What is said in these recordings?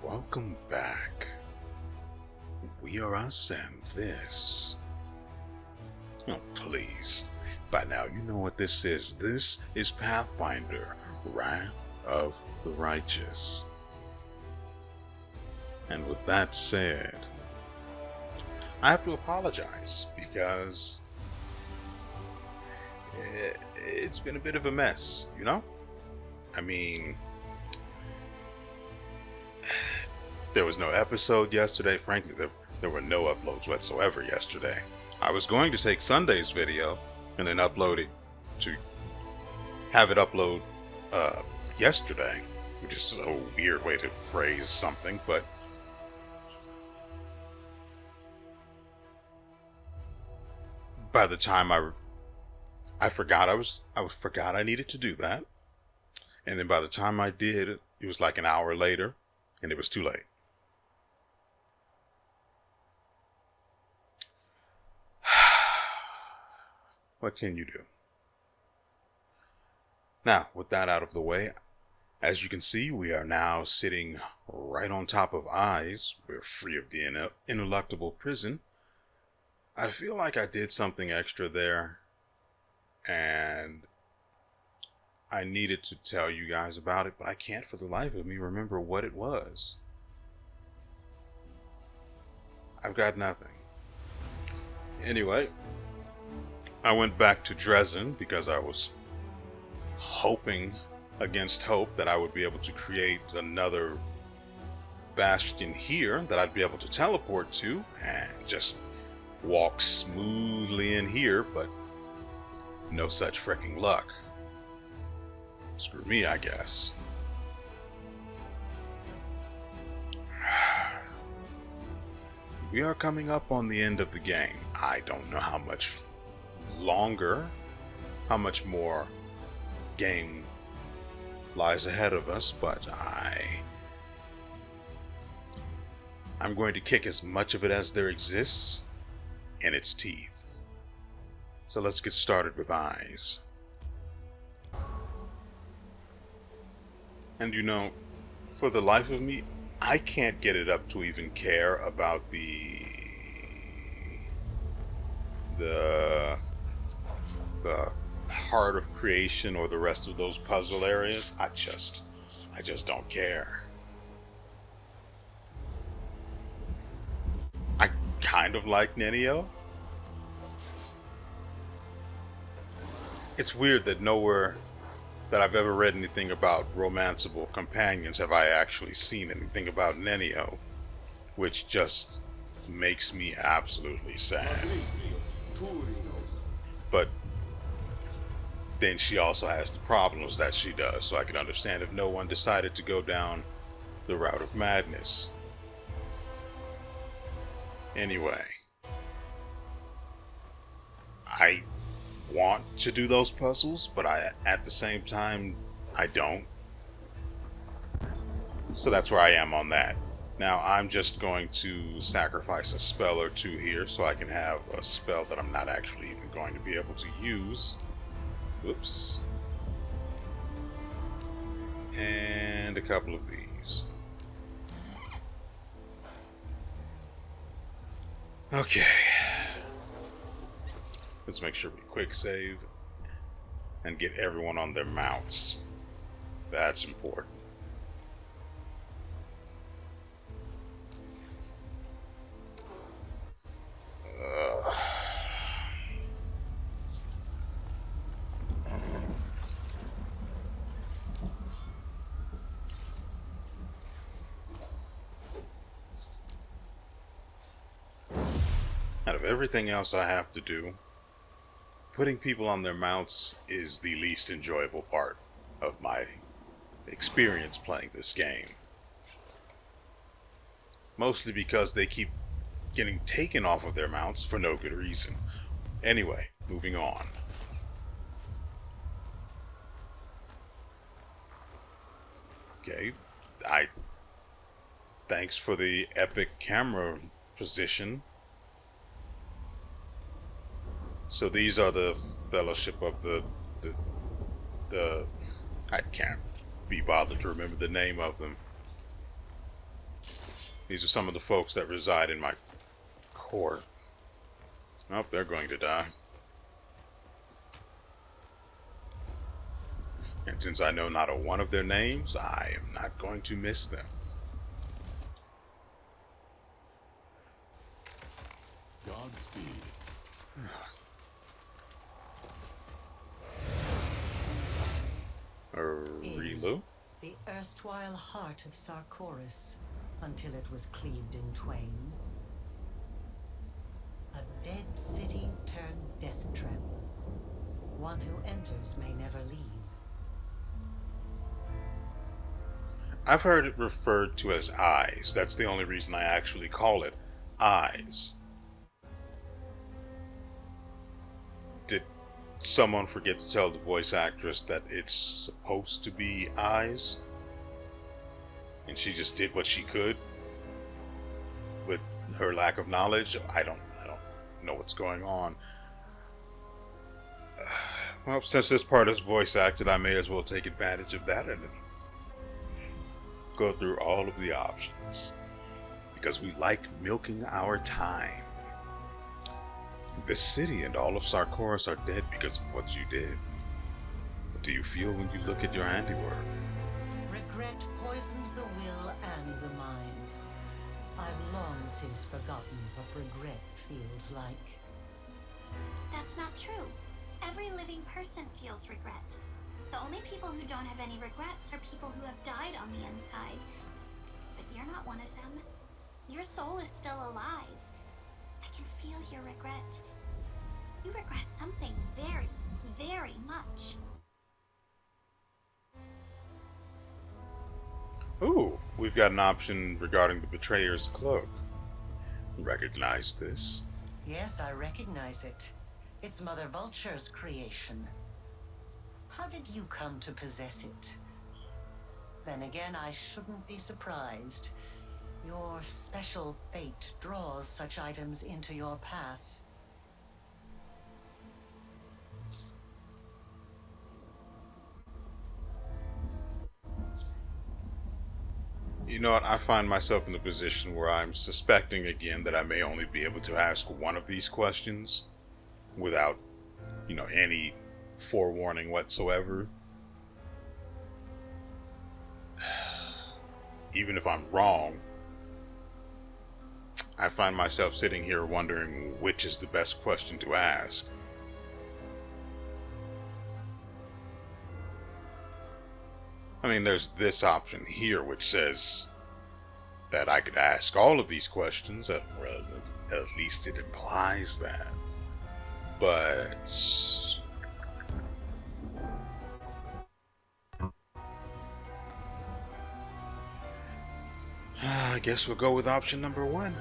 Welcome back. WeArEuS and this. Oh, please. By now you know what this is. This is Pathfinder, Wrath of the Righteous. And with that said, I have to apologize because it's been a bit of a mess, you know? I mean, there was no episode yesterday. Frankly, there were no uploads whatsoever yesterday. I was going to take Sunday's video and then upload it to have it upload yesterday, which is a weird way to phrase something, but by the time I forgot I forgot I needed to do that. And then by the time I did, it was like an hour later and it was too late. What can you do? Now, with that out of the way, as you can see, we are now sitting right on top of eyes. We're free of the ineluctable prison. I feel like I did something extra there, and I needed to tell you guys about it, but I can't for the life of me remember what it was. I've got nothing. Anyway, I went back to Dresden because I was hoping against hope that I would be able to create another bastion here that I'd be able to teleport to and just walk smoothly in here, but no such freaking luck. Screw me, I guess. We are coming up on the end of the game. I don't know how much longer, how much more game lies ahead of us, but I'm going to kick as much of it as there exists in its teeth. So let's get started with eyes. And you know, for the life of me, I can't get it up to even care about the heart of creation or the rest of those puzzle areas. I just don't care. I kind of like Nenio. It's weird that nowhere that I've ever read anything about romanceable companions have I actually seen anything about Nenio, which just makes me absolutely sad. But then she also has the problems that she does, so I can understand if no one decided to go down the route of madness. Anyway, I want to do those puzzles, but at the same time, I don't. So that's where I am on that. Now, I'm just going to sacrifice a spell or two here so I can have a spell that I'm not actually even going to be able to use. Whoops. And a couple of these. Okay. Let's make sure we quick save and get everyone on their mounts. That's important. Out of everything else I have to do, putting people on their mounts is the least enjoyable part of my experience playing this game. Mostly because they keep getting taken off of their mounts for no good reason. Anyway, moving on. Okay, thanks for the epic camera position. So these are the Fellowship of the I can't be bothered to remember the name of them. These are some of the folks that reside in my court. Oh, they're going to die. And since I know not a one of their names, I am not going to miss them. Godspeed. Relu? The erstwhile heart of Sarkoris, until it was cleaved in twain. A dead city turned death trap. One who enters may never leave. I've heard it referred to as eyes. That's the only reason I actually call it eyes. Did someone forget to tell the voice actress that it's supposed to be eyes? And she just did what she could with her lack of knowledge? I don't know what's going on. Well, since this part is voice acted, I may as well take advantage of that and go through all of the options. Because we like milking our time. The city and all of Sarkoris are dead because of what you did. What do you feel when you look at your handiwork? Regret poisons the will and the mind. I've long since forgotten what regret feels like. That's not true. Every living person feels regret. The only people who don't have any regrets are people who have died on the inside. But you're not one of them. Your soul is still alive. I can feel your regret. You regret something very, very much. Ooh, we've got an option regarding the Betrayer's Cloak. Recognize this? Yes, I recognize it. It's Mother Vulture's creation. How did you come to possess it? Then again, I shouldn't be surprised. Your special fate draws such items into your path. You know what, I find myself in a position where I'm suspecting again that I may only be able to ask one of these questions without, any forewarning whatsoever. Even if I'm wrong, I find myself sitting here wondering which is the best question to ask. I mean, there's this option here which says that I could ask all of these questions, at least it implies that. But I guess we'll go with option number one.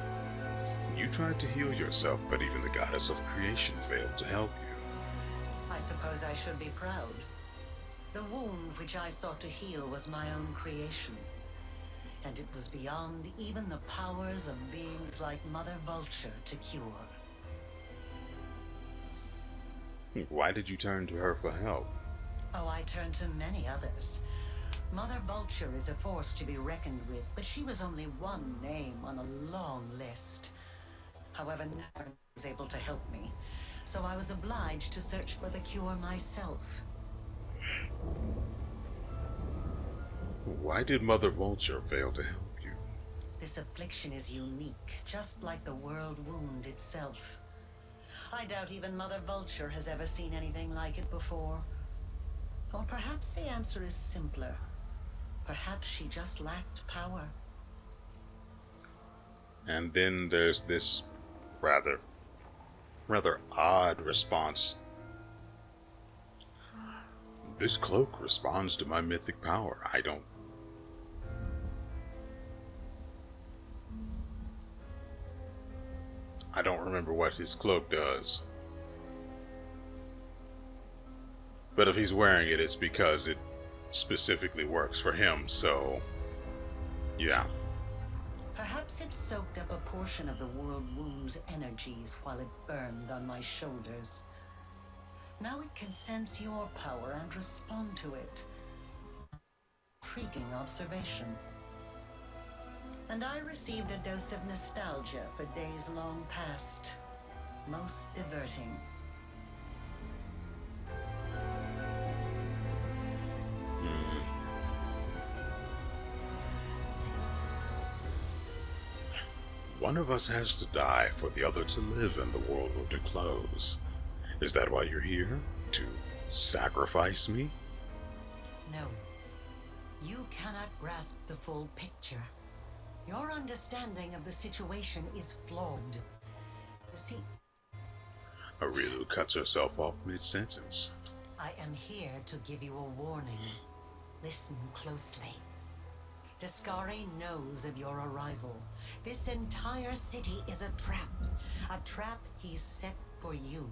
You tried to heal yourself, but even the goddess of creation failed to help you. I suppose I should be proud. The wound which I sought to heal was my own creation, and it was beyond even the powers of beings like Mother Vulture to cure. Why did you turn to her for help? Oh, I turned to many others. Mother Vulture is a force to be reckoned with, but she was only one name on a long list. However, no one was able to help me, so I was obliged to search for the cure myself. Why did Mother Vulture fail to help you? This affliction is unique, just like the world wound itself. I doubt even Mother Vulture has ever seen anything like it before. Or perhaps the answer is simpler. Perhaps she just lacked power. And then there's this rather odd response. This cloak responds to my mythic power. I don't remember what his cloak does. But if he's wearing it, it's because it specifically works for him, so yeah. Perhaps it soaked up a portion of the world wound's energies while it burned on my shoulders. Now it can sense your power and respond to it. Intriguing observation. And I received a dose of nostalgia for days long past. Most diverting. One of us has to die for the other to live and the world will to close. Is that why you're here? To sacrifice me? No. You cannot grasp the full picture. Your understanding of the situation is flawed. You see, WeArEuS cuts herself off mid-sentence. I am here to give you a warning. Listen closely. Descari knows of your arrival. This entire city is a trap he's set for you.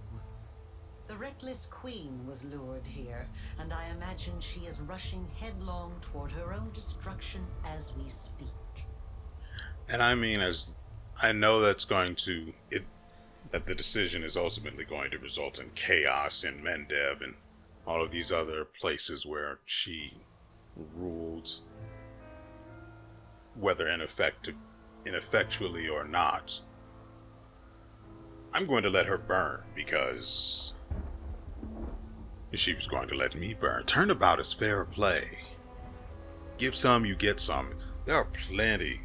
The reckless queen was lured here, and I imagine she is rushing headlong toward her own destruction as we speak. And I mean, as I know that the decision is ultimately going to result in chaos in Mendev and all of these other places where she ruled, whether ineffectually or not. I'm going to let her burn because she was going to let me burn. Turnabout is fair play. Give some, you get some. There are plenty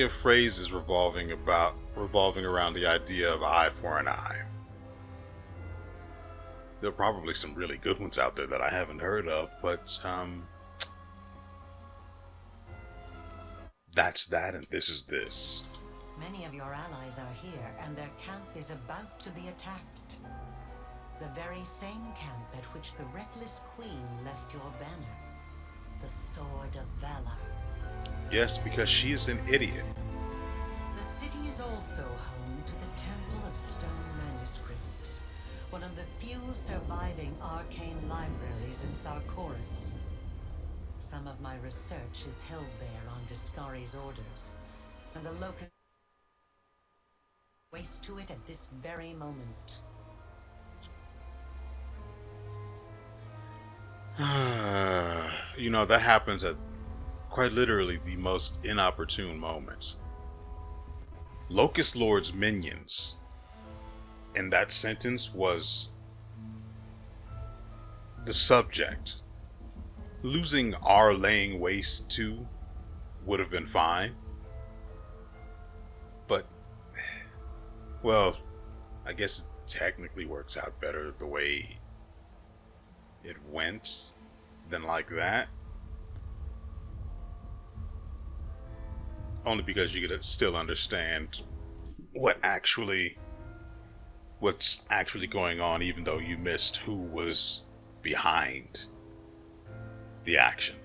of phrases revolving around the idea of eye for an eye. There are probably some really good ones out there that I haven't heard of, but that's that and this is this. Many of your allies are here, and their camp is about to be attacked. The very same camp at which the reckless queen left your banner. The Sword of Valor. Yes, because she is an idiot. The city is also home to the Temple of Stone Manuscripts, one of the few surviving arcane libraries in Sarkoris. Some of my research is held there on Descari's orders, and the locust waste to it at this very moment. You know, that happens at quite literally the most inopportune moments. Locust Lord's minions in that sentence was the subject. Losing our laying waste to would have been fine. But, well, I guess it technically works out better the way it went than like that. Only because you could still understand what's actually going on, even though you missed who was behind the action.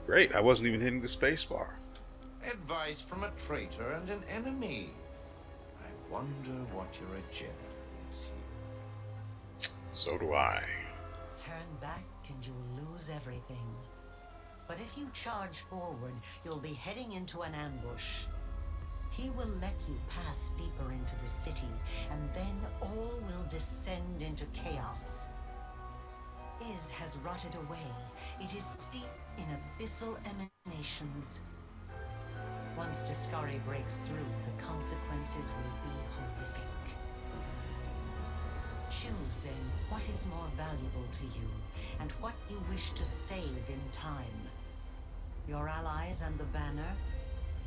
Great, I wasn't even hitting the space bar. Advice from a traitor and an enemy. I wonder what your agenda is here. So do I. Turn back and you'll lose everything. But if you charge forward, you'll be heading into an ambush. He will let you pass deeper into the city, and then all will descend into chaos. Is has rotted away. It is steeped in abyssal emanations. Once Descari breaks through, the consequences will be horrific. Choose then what is more valuable to you, and what you wish to save in time. Your allies and the banner,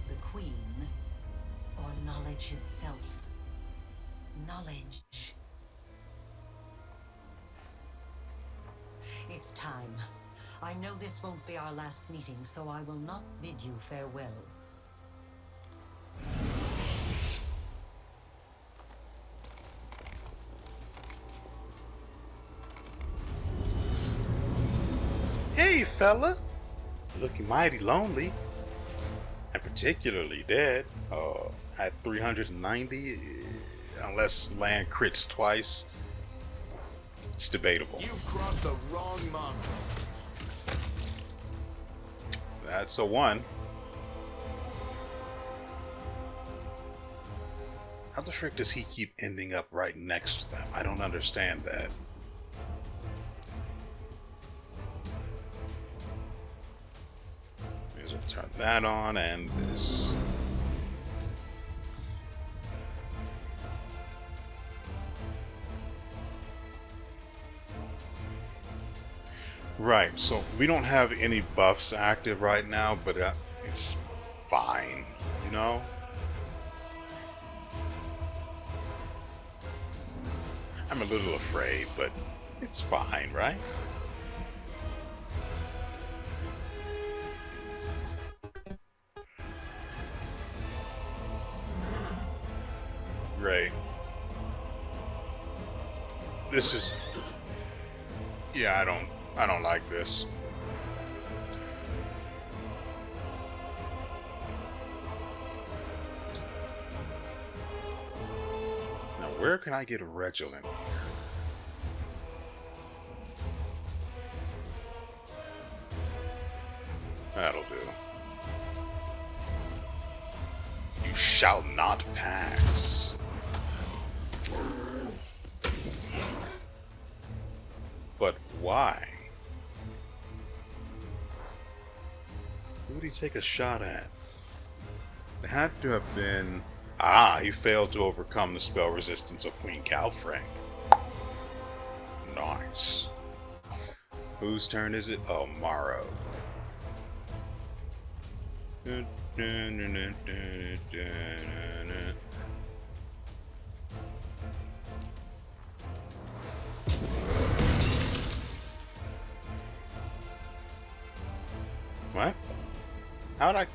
the queen, or knowledge itself. Knowledge. It's time. I know this won't be our last meeting, so I will not bid you farewell. Hey, fella. Looking mighty lonely. And particularly dead. At 390, unless land crits twice. It's debatable. You've crossed the wrong mountain. That's a 1. How the frick does he keep ending up right next to them? I don't understand that. we'll turn that on and this. Right, so we don't have any buffs active right now, but it's fine, you know? I'm a little afraid, but it's fine, right? Great. This is... Yeah, I don't like this. Now, where can I get a Regilant here? That'll do. You shall not pass. But why? Who would he take a shot at? It had to have been... Ah, he failed to overcome the spell resistance of Queen Calfranc. Nice. Whose turn is it? Oh, Morrow. What? How'd I...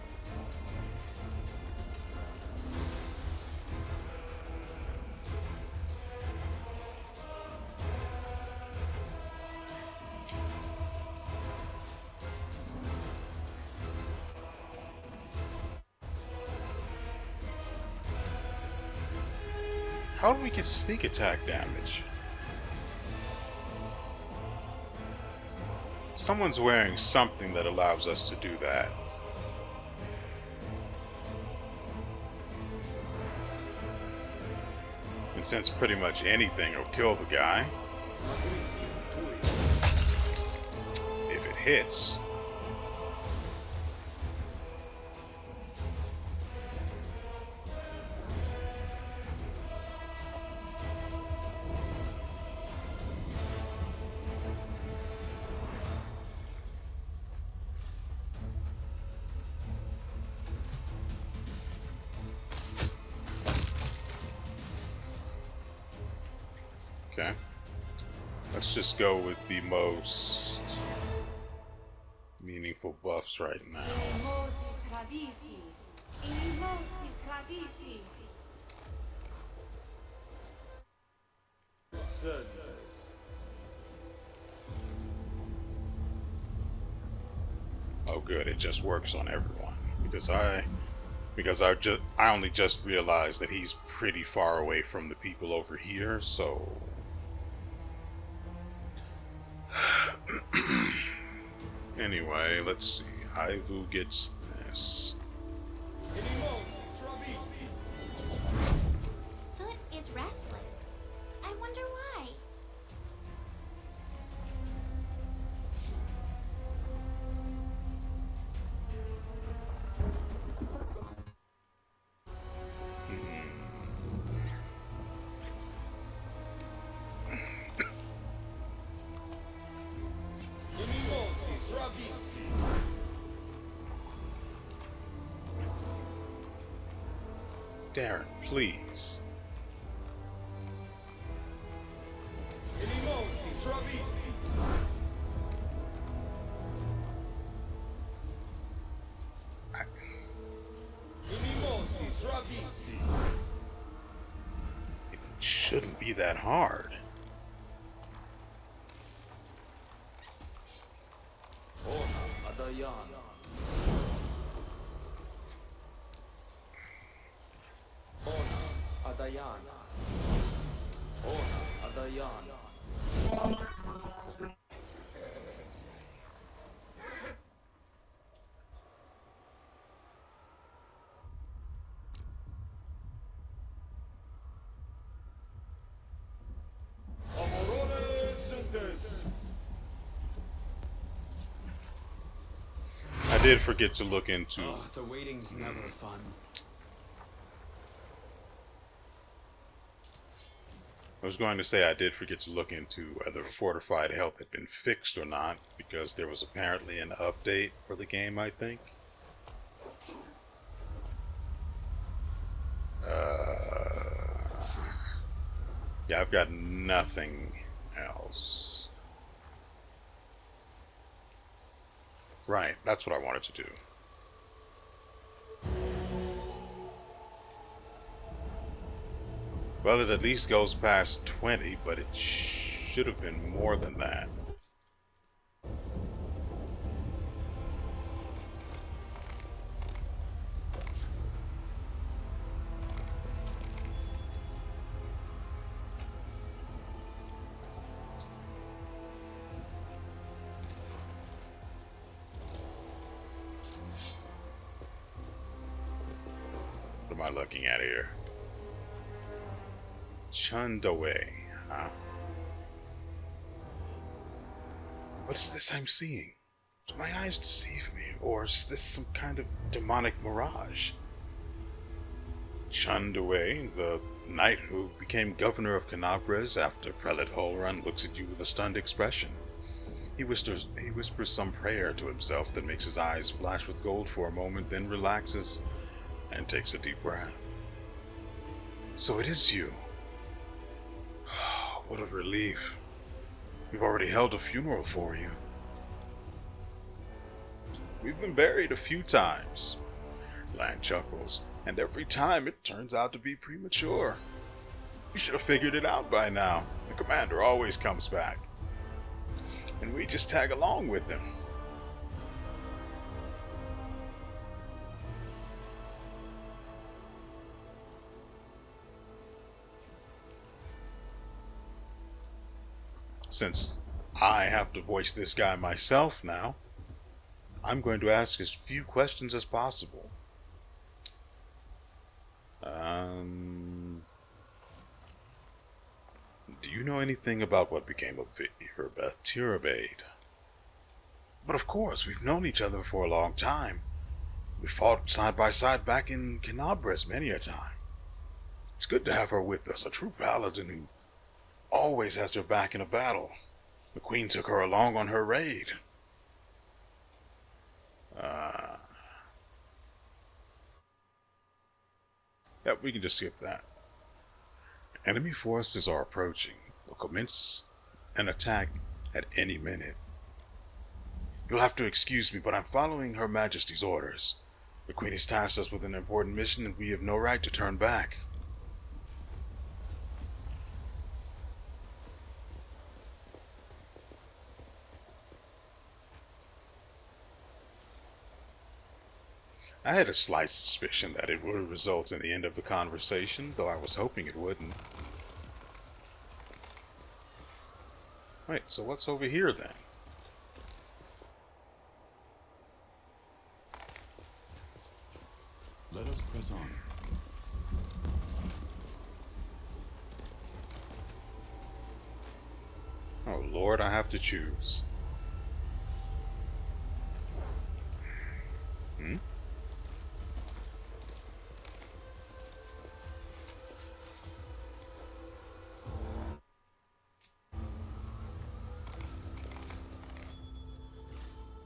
How do we get sneak attack damage? Someone's wearing something that allows us to do that. And since pretty much anything will kill the guy, if it hits. Okay. Let's just go with the most meaningful buffs right now. Oh good, it just works on everyone. Because I only just realized that he's pretty far away from the people over here, so anyway, let's see. Ivu gets this. Soot is restless. I wonder why. Darren, please. It shouldn't be that hard. I I did forget to look into... Oh, the waiting's never fun. I was going to say I did forget to look into whether fortified health had been fixed or not, because there was apparently an update for the game, I think. Yeah, I've got nothing else. Right, that's what I wanted to do. Well, it at least goes past 20, but it should have been more than that. What am I looking at here? Chundawe, huh? What is this I'm seeing? Do my eyes deceive me, or is this some kind of demonic mirage? Chundawe, the knight who became governor of Canabres after Prelate Holrun, looks at you with a stunned expression. He whispers some prayer to himself that makes his eyes flash with gold for a moment, then relaxes and takes a deep breath. So it is you. What a relief. We've already held a funeral for you. We've been buried a few times. Lan chuckles, and every time it turns out to be premature. You should have figured it out by now. The commander always comes back. And we just tag along with him. Since I have to voice this guy myself now, I'm going to ask as few questions as possible. Do you know anything about what became of Beth Tirabade? But of course, we've known each other for a long time. We fought side by side back in Canabres many a time. It's good to have her with us, a true paladin who always has her back in a battle. The queen took her along on her raid. Yep, we can just skip that. Enemy forces are approaching. They'll commence an attack at any minute. You'll have to excuse me, but I'm following Her Majesty's orders. The queen has tasked us with an important mission and we have no right to turn back. I had a slight suspicion that it would result in the end of the conversation, though I was hoping it wouldn't. Wait, so what's over here then? Let us press on. Oh Lord, I have to choose.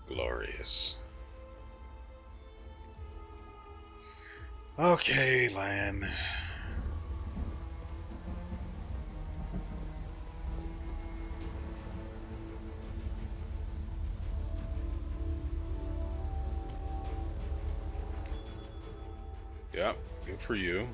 Glorious. Okay, Lan. Yep, good for you.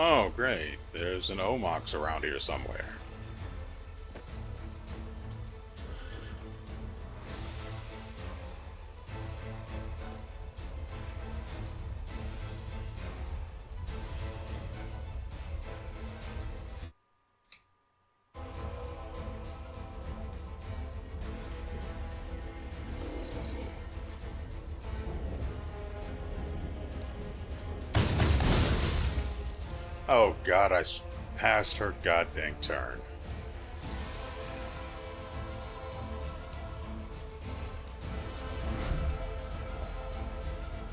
Oh, great. There's an Omox around here somewhere. Oh God, I past her goddamn turn.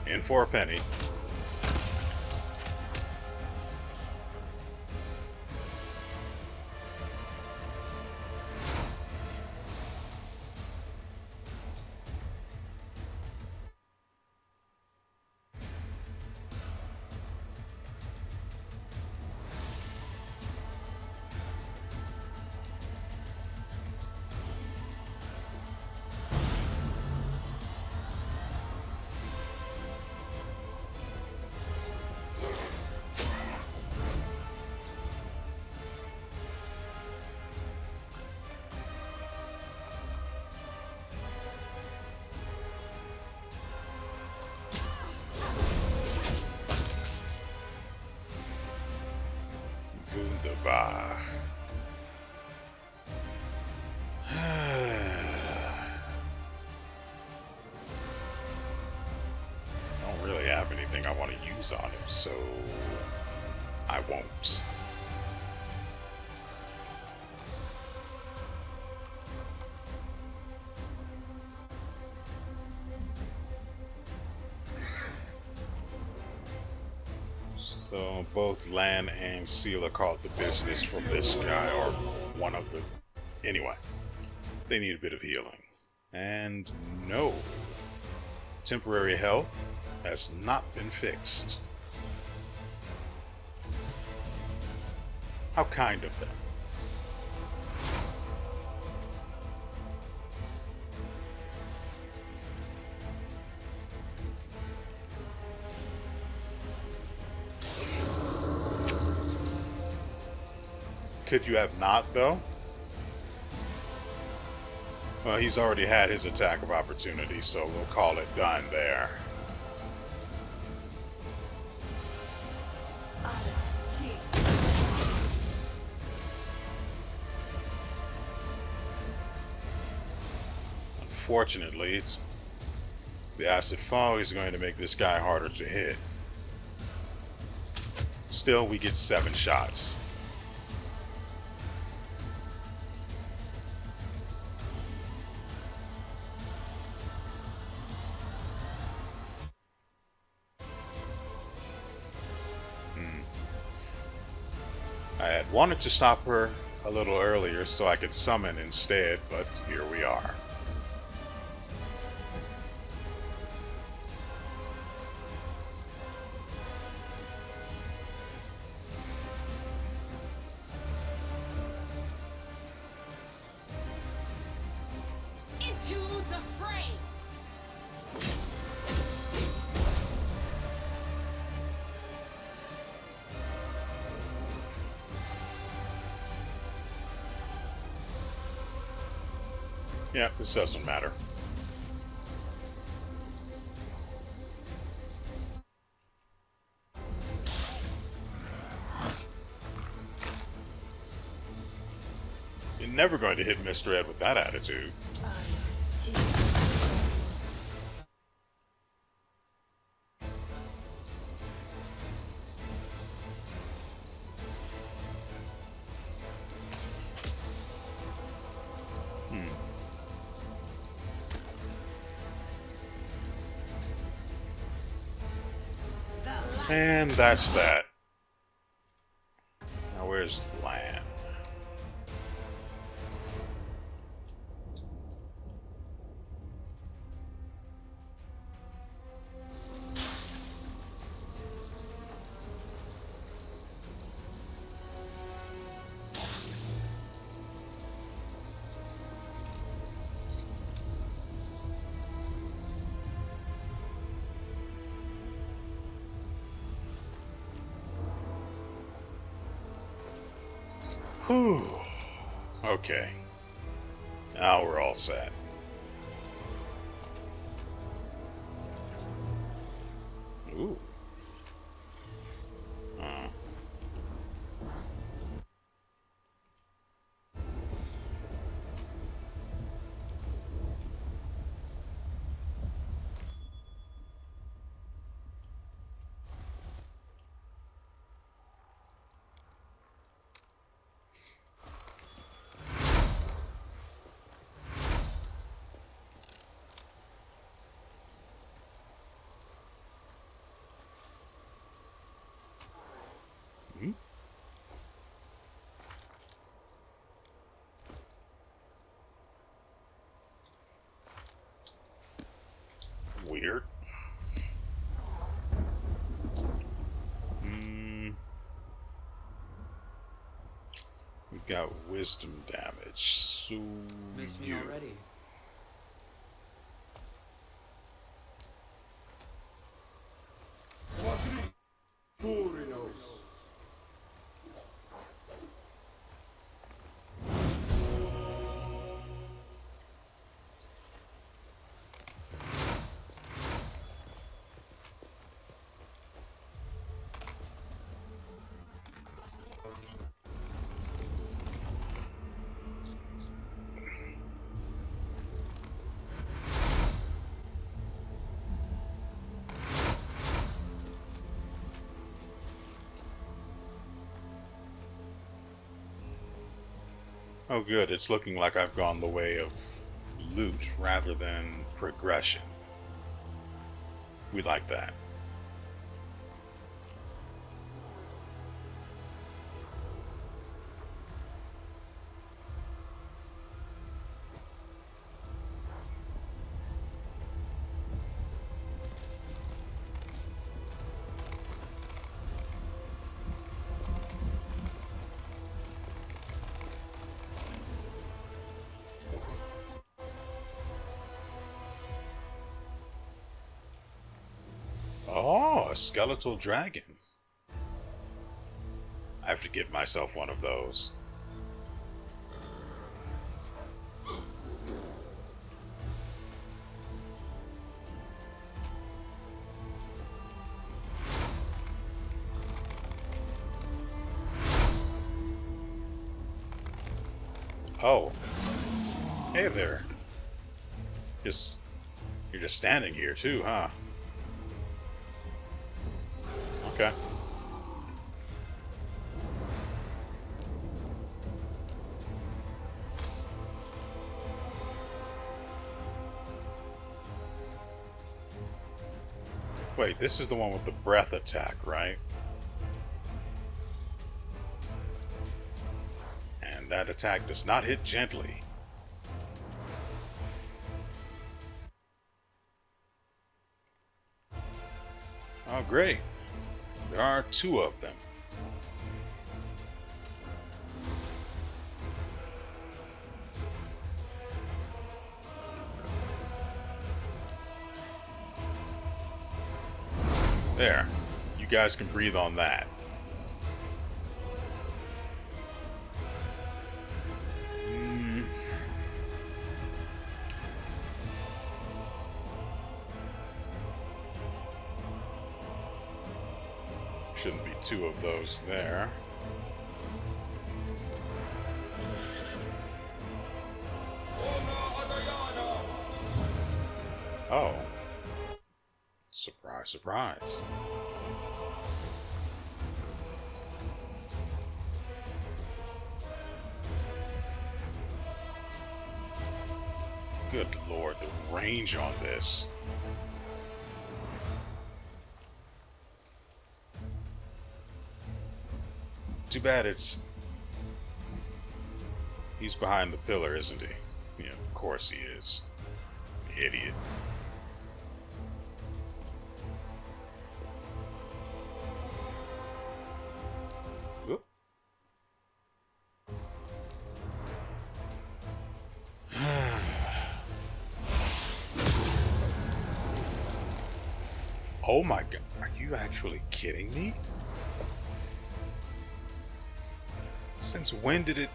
In for a penny. Wunderbar. I don't really have anything I want to use on him, so I won't. So both land and seal are called the business from this guy, or one of the... Anyway, they need a bit of healing. And no, temporary health has not been fixed. How kind of them. Could you have not, though? Well, he's already had his attack of opportunity, so we'll call it done there. Unfortunately, it's the acid fog is going to make this guy harder to hit. Still, we get 7 shots. I had wanted to stop her a little earlier so I could summon instead, but here we are. Into the fray! Yeah, this doesn't matter. You're never going to hit Mr. Ed with that attitude. And that's that. Now where's Lan? Whew. Okay. Now we're all set. Ooh. weird. We've got wisdom damage. So Missed me you. already. WeArEuS. Oh good, it's looking like I've gone the way of loot rather than progression. We like that. Oh, a skeletal dragon. I have to get myself one of those. Oh. Hey there. You're just standing here too, huh? Okay. Wait, this is the one with the breath attack, right? And that attack does not hit gently. Oh, great. There are two of them. There. You guys can breathe on that. Shouldn't be two of those there. Oh. Surprise, surprise. Good lord, the range on this. Too bad he's behind the pillar, isn't he? Yeah, of course he is. Idiot. Whoop. Oh my god, are you actually kidding me? Since when did it...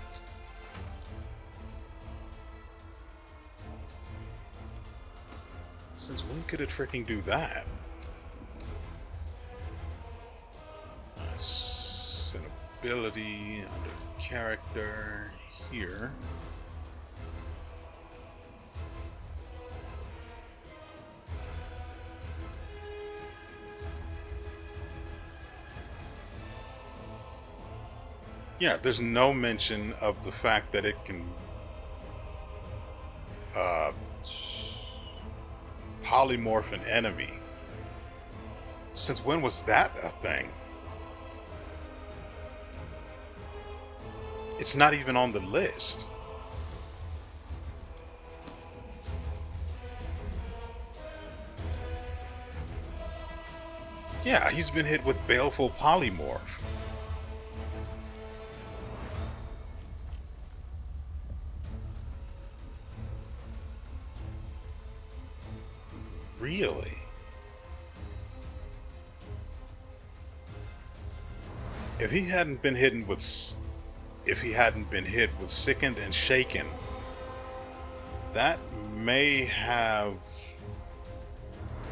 Since when could it freaking do that? That's an ability under character here. Yeah, there's no mention of the fact that it can polymorph an enemy. Since when was that a thing? It's not even on the list. Yeah, he's been hit with Baleful Polymorph. Really? If he hadn't been hit with Sickened and Shaken, that may have...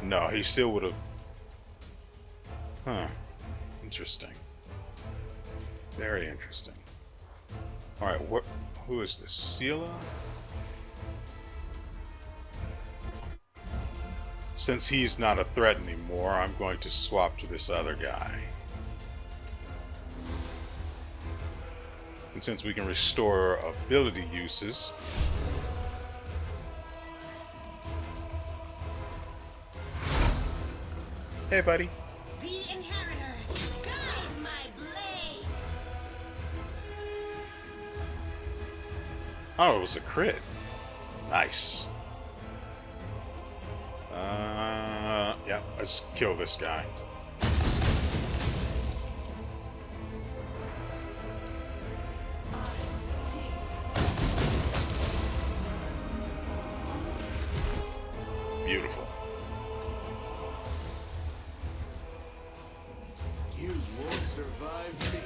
No, he still would have... Huh. Interesting. Very interesting. Alright, who is this? Sela? Since he's not a threat anymore, I'm going to swap to this other guy. And since we can restore ability uses... Hey, buddy. The inheritor, guide my blade. Oh, it was a crit. Nice. Yeah, let's kill this guy. Beautiful. You won't survive me.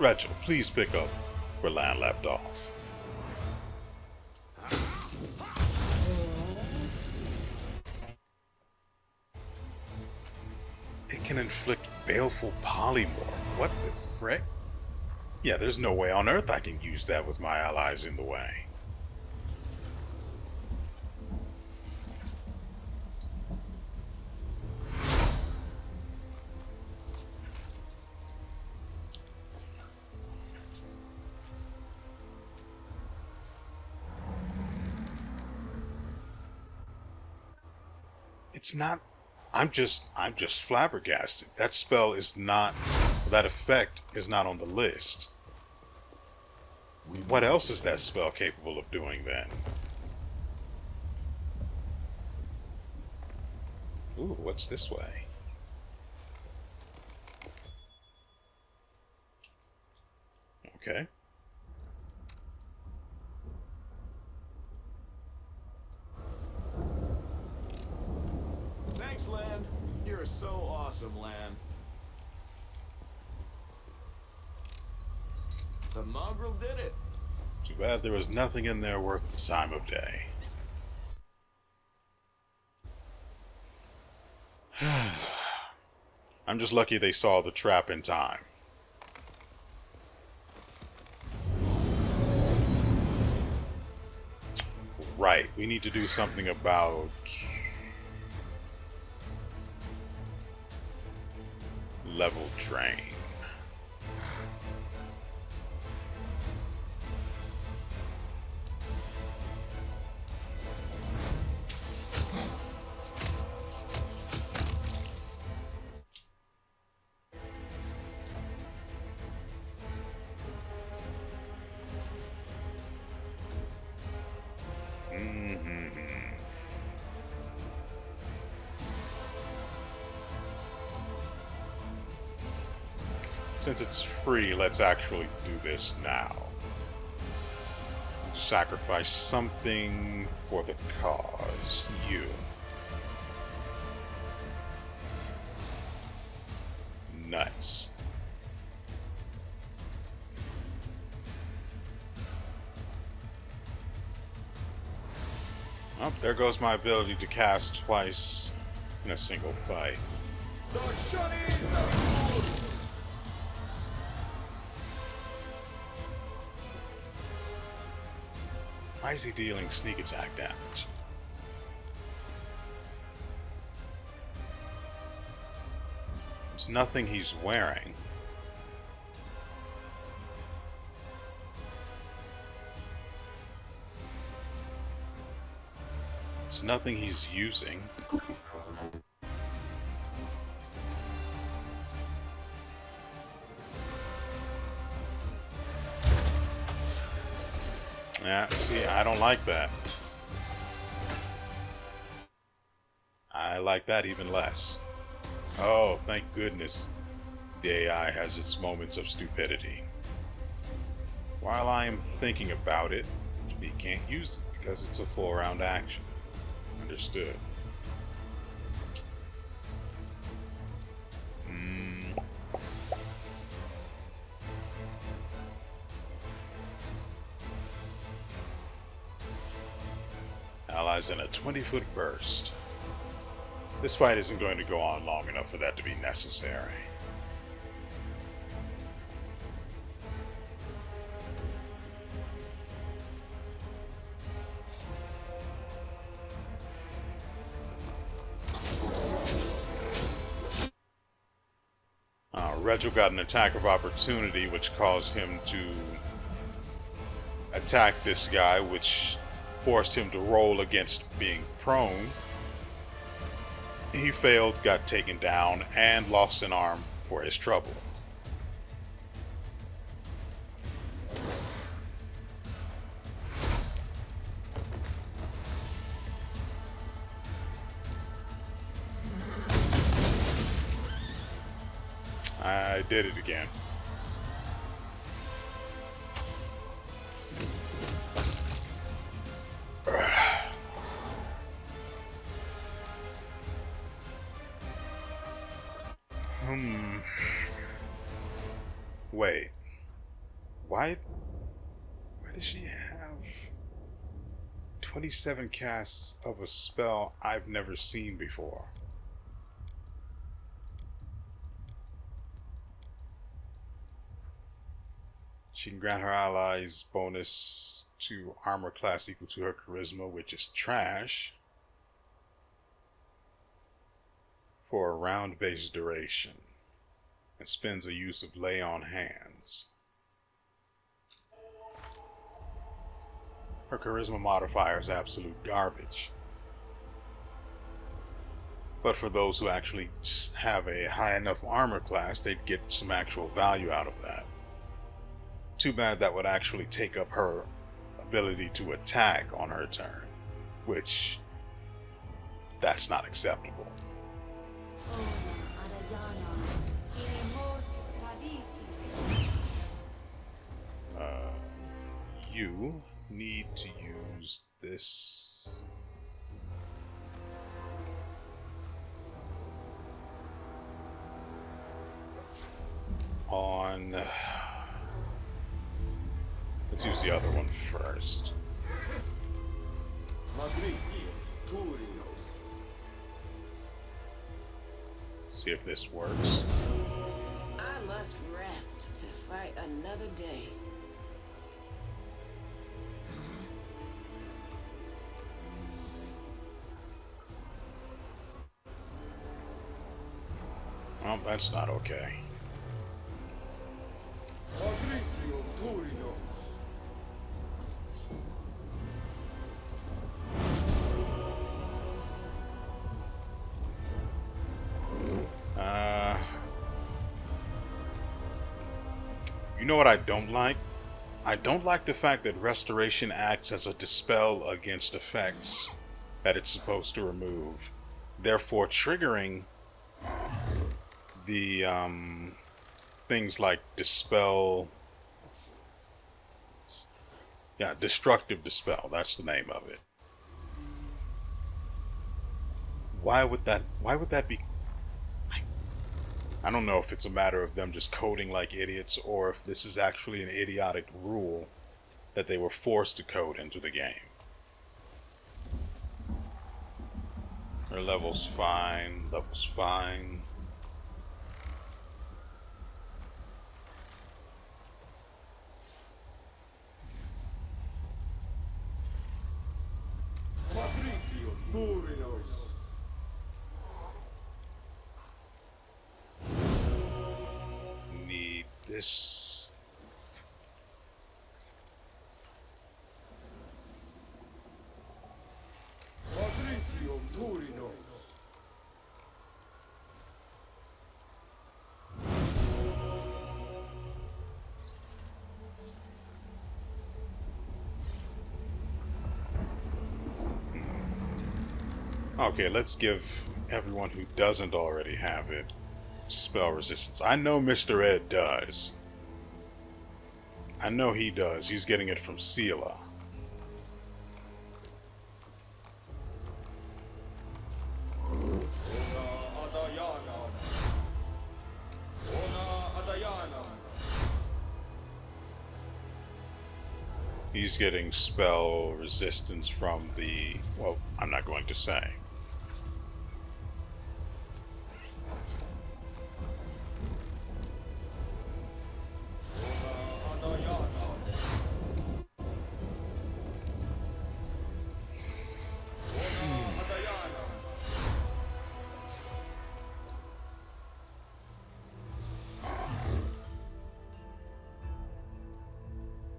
Rachel, please pick up where Lan left off. It can inflict Baleful Polymorph. What the frick? Yeah, there's no way on earth I can use that with my allies in the way. It's not... I'm just flabbergasted. That spell is not... That effect is not on the list. What else is that spell capable of doing then? Ooh, what's this way? Okay. Thanks, Lan. You're so awesome, Lan. The mongrel did it. Too bad there was nothing in there worth the time of day. I'm just lucky they saw the trap in time. Right, we need to do something about... level drain. Since it's free, let's actually do this now. Sacrifice something for the cause. You. Nuts. Oh, there goes my ability to cast twice in a single fight. Why is he dealing sneak attack damage? It's nothing he's wearing. It's nothing he's using. Yeah, see, I don't like that. like that even less. Oh, thank goodness the AI has its moments of stupidity. While I am thinking about it, he can't use it because it's a full round action. Understood. Allies in a 20-foot burst. This fight isn't going to go on long enough for that to be necessary. Regil got an attack of opportunity, which caused him to attack this guy, which forced him to roll against being prone. He failed, got taken down, and lost an arm for his trouble. I did it again. Wait. Why does she have 27 casts of a spell I've never seen before? She can grant her allies bonus to armor class equal to her charisma, which is trash, for a round-based duration, and spends a use of lay on hands. Her charisma modifier is absolute garbage. But for those who actually have a high enough armor class, they'd get some actual value out of that. Too bad that would actually take up her ability to attack on her turn, which that's not acceptable. You need to use this on... Let's use the other one first. See if this works. I must rest to fight another day. Well, that's not okay. You know what I don't like? I don't like the fact that Restoration acts as a dispel against effects that it's supposed to remove, therefore triggering the things like dispel. Yeah, destructive dispel, that's the name of it. Why would that be? I don't know if it's a matter of them just coding like idiots or if this is actually an idiotic rule that they were forced to code into the game. Her level's fine, level's fine. Need this. Okay, let's give everyone who doesn't already have it spell resistance. I know Mr. Ed does. I know he does. He's getting it from Sela. He's getting spell resistance from the... well, I'm not going to say.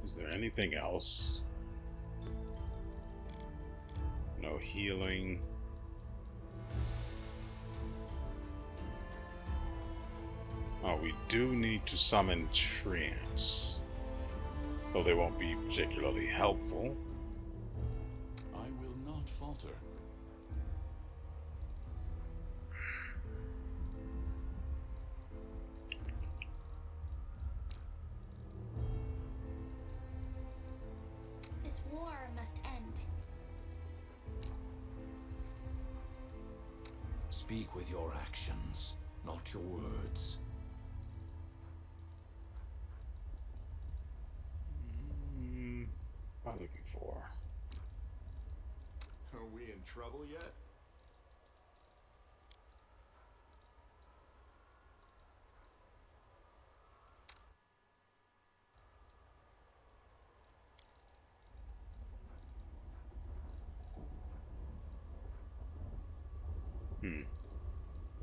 Is there anything else? No healing. Oh, we do need to summon treants. Though they won't be particularly helpful. I will not falter. This war must end. Speak with your actions, not your words. What am I looking for? Are we in trouble yet?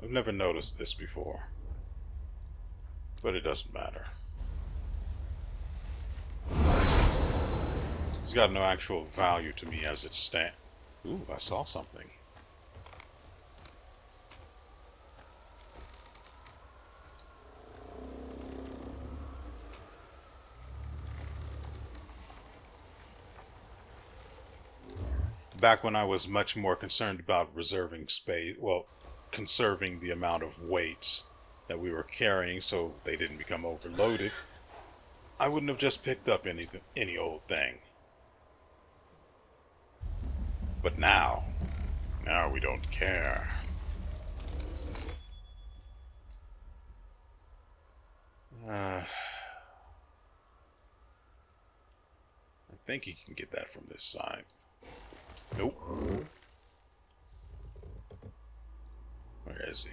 I've never noticed this before. But it doesn't matter. It's got no actual value to me as it stands. Ooh, I saw something. Back when I was much more concerned about reserving space, well, conserving the amount of weights that we were carrying so they didn't become overloaded, I wouldn't have just picked up any old thing. But now we don't care. I think he can get that from this side. Nope. Where is he?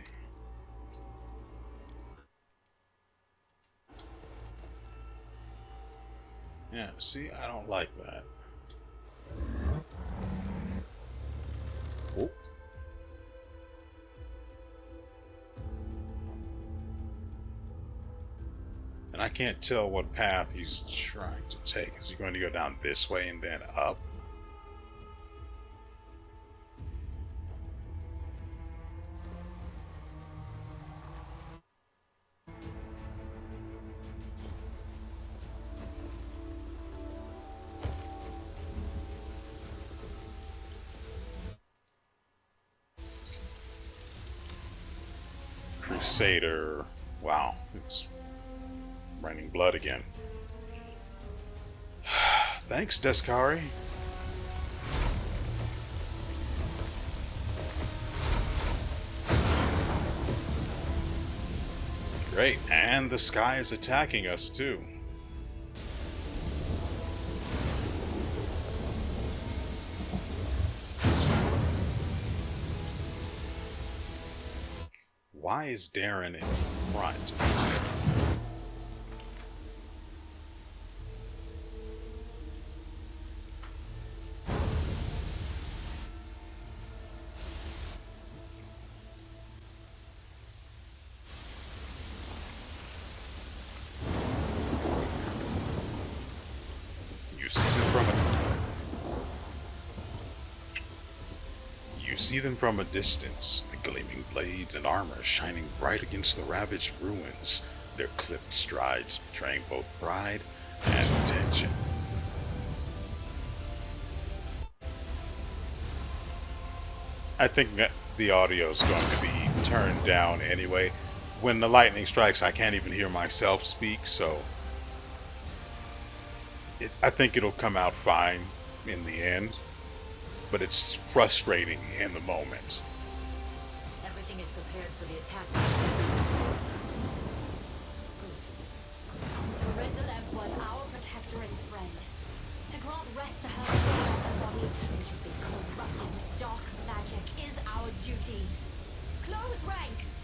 Yeah, see, I don't like that. Oh. And I can't tell what path he's trying to take. Is he going to go down this way and then up? Crusader. Wow, it's raining blood again. Thanks, Descari. Great, and the sky is attacking us too. Why is Darren in front? You see them from a distance, the gleaming blades and armor shining bright against the ravaged ruins, their clipped strides betraying both pride and tension. I think the audio is going to be turned down anyway. When the lightning strikes, I can't even hear myself speak, so I think it'll come out fine in the end, but it's frustrating in the moment. Everything is prepared for the attack. Torendalev was our protector and friend. To grant rest to her soul and her body, which has been corrupted with dark magic, is our duty. Close ranks!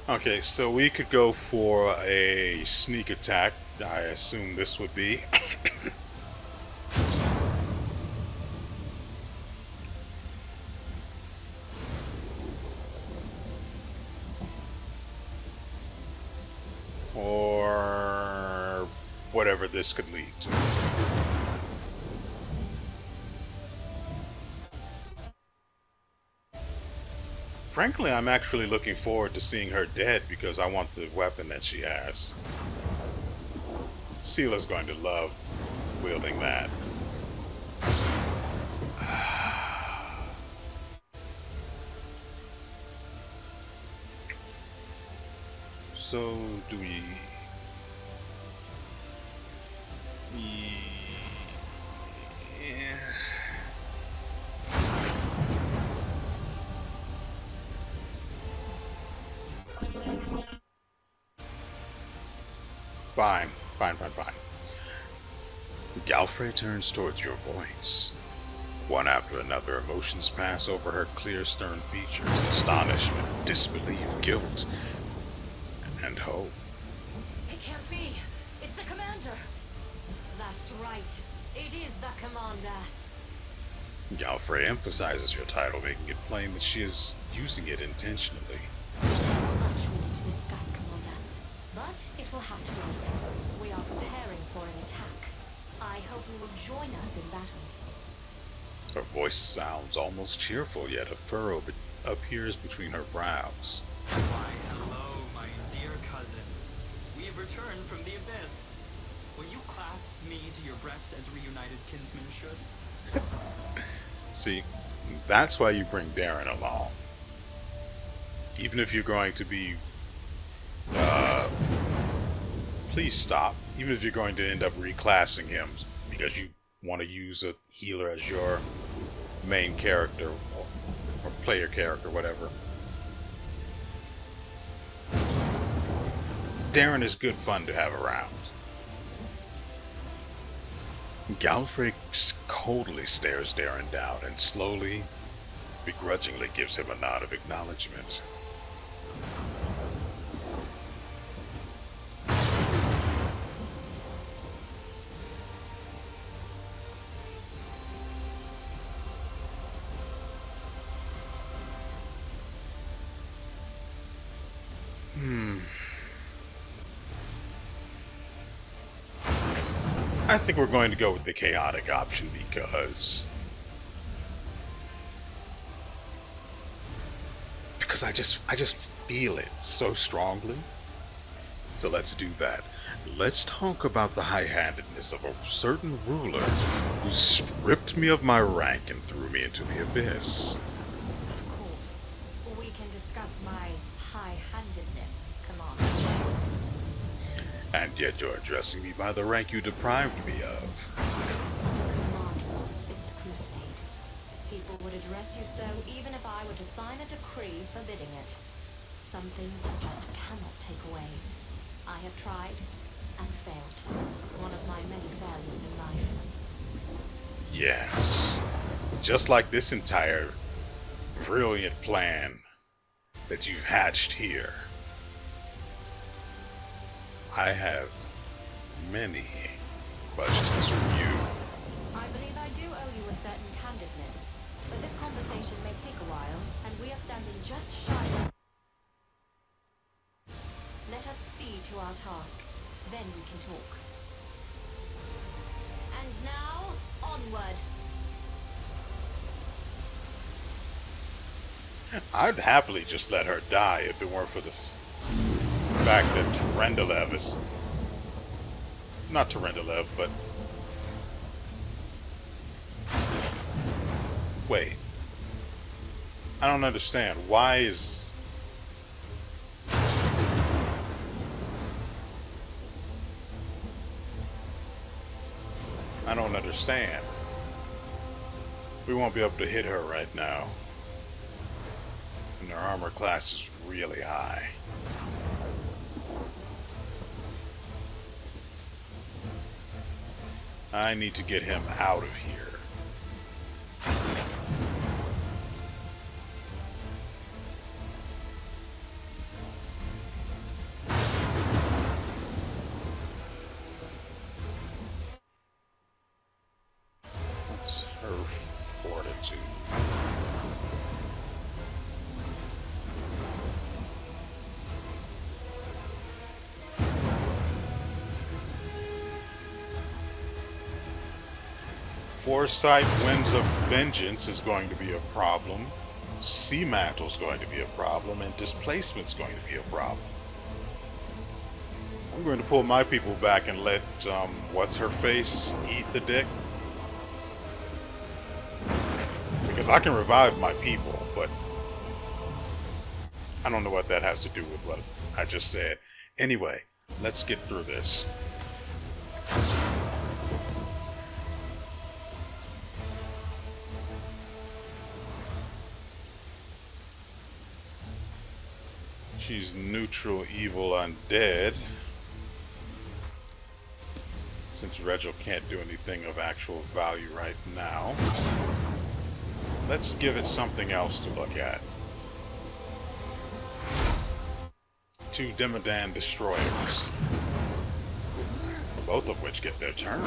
Okay, so we could go for a sneak attack. I assume this would be. Or whatever this could lead to. Frankly, I'm actually looking forward to seeing her dead because I want the weapon that she has. Seela's going to love wielding that. So, do we... Yeah. Fine. Galfrey turns towards your voice. One after another, emotions pass over her clear, stern features. Astonishment, disbelief, guilt, and hope. It can't be. It's the commander. That's right. It is the commander. Galfrey emphasizes your title, making it plain that she is using it intentionally. Much we need to discuss, Commander. But it will have to wait. We are preparing for an attack. I hope you will join us in battle. Her voice sounds almost cheerful, yet a furrow appears between her brows. Why, hello, my dear cousin. We have returned from the abyss. Will you clasp me to your breast as reunited kinsmen should? See, that's why you bring Darren along. Even if you're going to be... please stop. Even if you're going to end up reclassing him because you want to use a healer as your main character or player character, whatever. Darren is good fun to have around. Galfrey coldly stares Darren down and slowly, begrudgingly gives him a nod of acknowledgement. I think we're going to go with the chaotic option because I just feel it so strongly. So let's do that. Let's talk about the high-handedness of a certain ruler who stripped me of my rank and threw me into the abyss. Of course. We can discuss my high-handedness, Commander. And yet you're addressing me by the rank you deprived me of. Commander of the Fifth Crusade. People would address you so even if I were to sign a decree forbidding it. Some things you just cannot take away. I have tried and failed. One of my many failures in life. Yes. Just like this entire brilliant plan that you've hatched here. I have many questions for you. I believe I do owe you a certain candidness, but this conversation may take a while, and we are standing just shy of... Let us see to our task, then we can talk. And now, onward. I'd happily just let her die if it weren't for the fact that Torendalev is... Not Torendalev, but... Wait. I don't understand. Why is... I don't understand. We won't be able to hit her right now. And her armor class is really high. I need to get him out of here. What's her fortitude? Foresight, Winds of Vengeance is going to be a problem. Sea Mantle is going to be a problem, and Displacement's going to be a problem. I'm going to pull my people back and let what's her face eat the dick, because I can revive my people, but I don't know what that has to do with what I just said. Anyway, let's get through this. She's neutral, evil, undead. Since Regil can't do anything of actual value right now, let's give it something else to look at. 2 Demodan Destroyers. Both of which get their turn.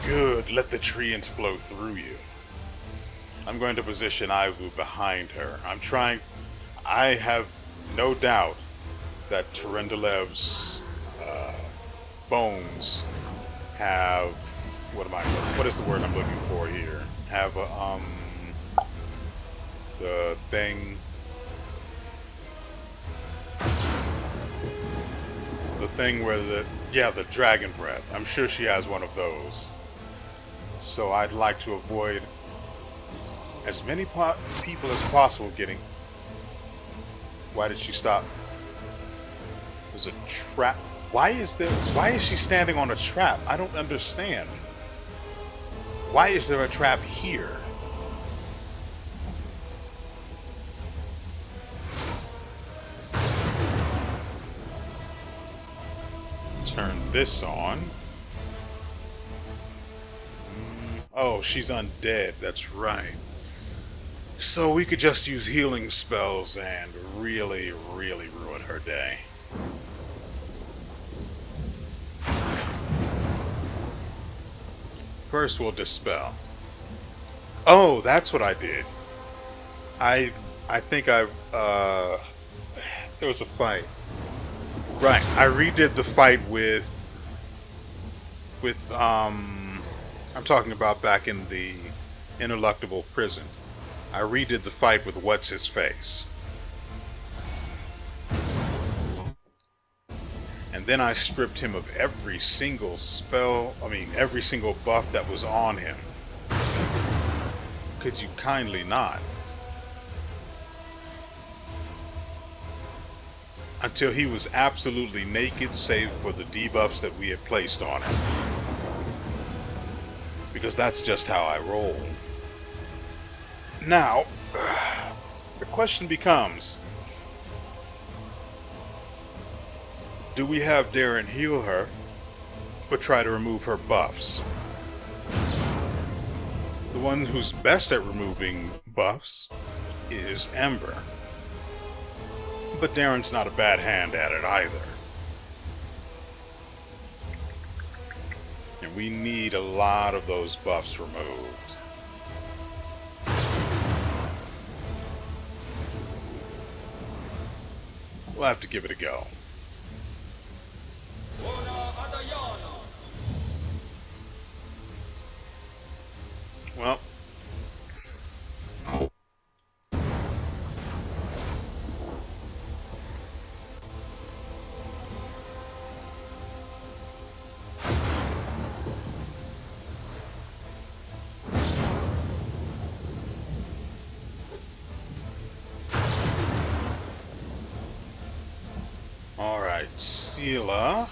Good. Let the treants flow through you. I'm going to position Ivu behind her. I have no doubt that Terendilev's bones have, what is the word I'm looking for here? Have the thing, where the dragon breath. I'm sure she has one of those. So I'd like to avoid as many people as possible getting... Why did she stop? There's a trap. Why is she standing on a trap? I don't understand. Why is there a trap here? Turn this on. Oh, she's undead. That's right. So we could just use healing spells and really, really ruin her day. First, we'll dispel. Oh, that's what I did. I think there was a fight. Right, I redid the fight with I'm talking about back in the Ineluctable Prison. I redid the fight with what's his face. And then I stripped him of every single every single buff that was on him. Could you kindly not? Until he was absolutely naked, save for the debuffs that we had placed on him. Because that's just how I roll. Now, the question becomes, do we have Darren heal her, or try to remove her buffs? The one who's best at removing buffs is Ember. But Darren's not a bad hand at it either. And we need a lot of those buffs removed. We'll have to give it a go. Well, Alright, Sela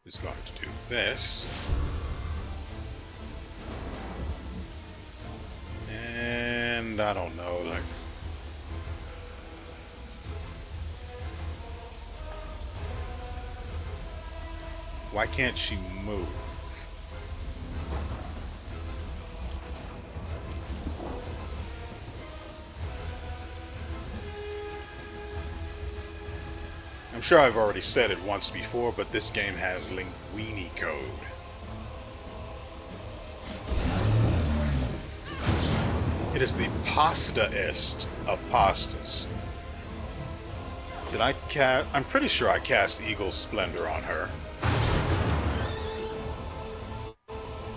is going to do this. And I don't know, like... Why can't she move? I'm sure I've already said it once before, but this game has linguini code. It is the pasta-est of pastas. Did I cast? I'm pretty sure I cast Eagle Splendor on her.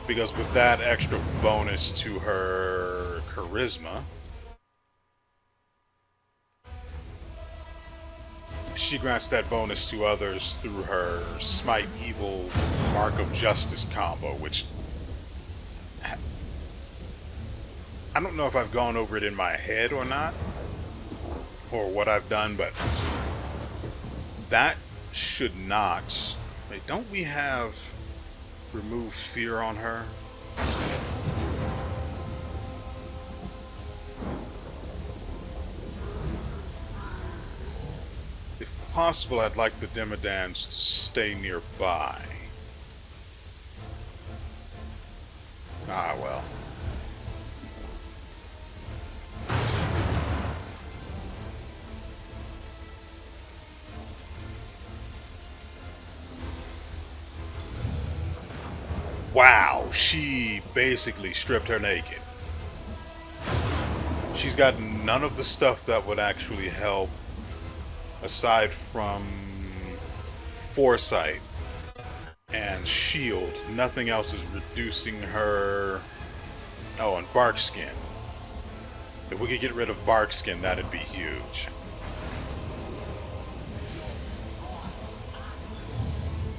Because with that extra bonus to her charisma, she grants that bonus to others through her Smite Evil Mark of Justice combo, which I don't know if I've gone over it in my head or not, or what I've done, but that should not... Wait, don't we have remove fear on her? If possible, I'd like the Demodans to stay nearby. Ah, well. Wow, she basically stripped her naked. She's got none of the stuff that would actually help aside from foresight and shield. Nothing else is reducing her... Oh, and bark skin. If we could get rid of bark skin, that'd be huge.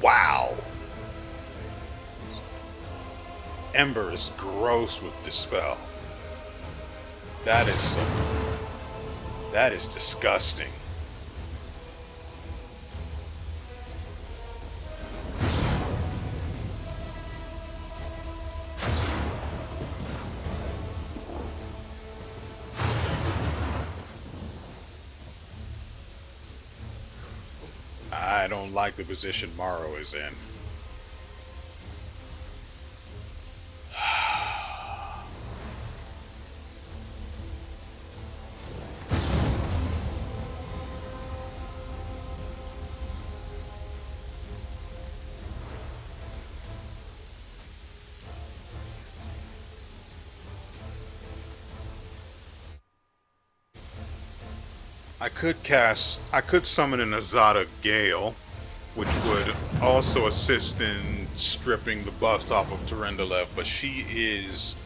Wow. Ember is gross with Dispel. That is disgusting. I don't like the position Morrow is in. I could summon an Azada Gale, which would also assist in stripping the buffs off of Tyrendelev, but she is,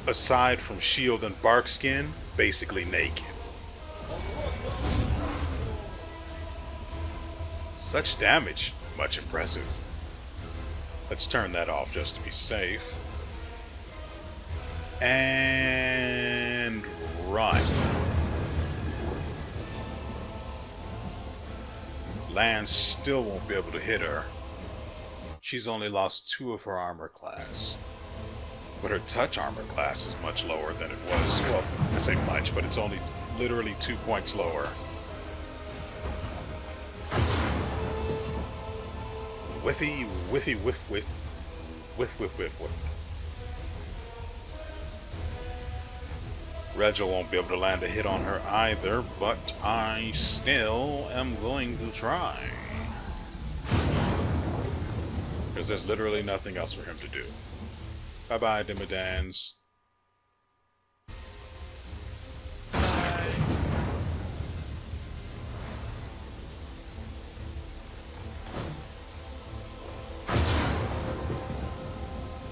aside from shield and bark skin, basically naked. Such damage, much impressive. Let's turn that off just to be safe. And run. Lance still won't be able to hit her. She's only lost 2 of her armor class. But her touch armor class is much lower than it was. Well, I say much, but it's only literally 2 points lower. Whiffy, whiffy, whiff, whiff. Whiff, whiff, whiff, whiff. Regil won't be able to land a hit on her either, but I still am going to try. Because there's literally nothing else for him to do. Bye-bye, Demodans.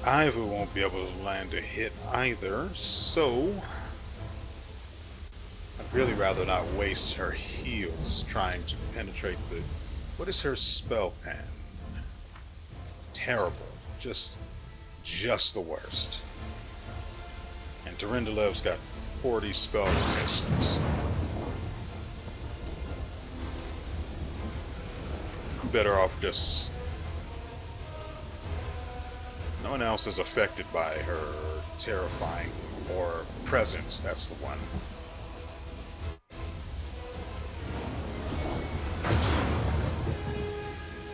Iva won't be able to land a hit either, so I'd really rather not waste her heals trying to penetrate the... What is her spell pen? Terrible. Just the worst. And Tyrendelev's got 40 spell resistance. better off just... No one else is affected by her terrifying or presence. That's the one.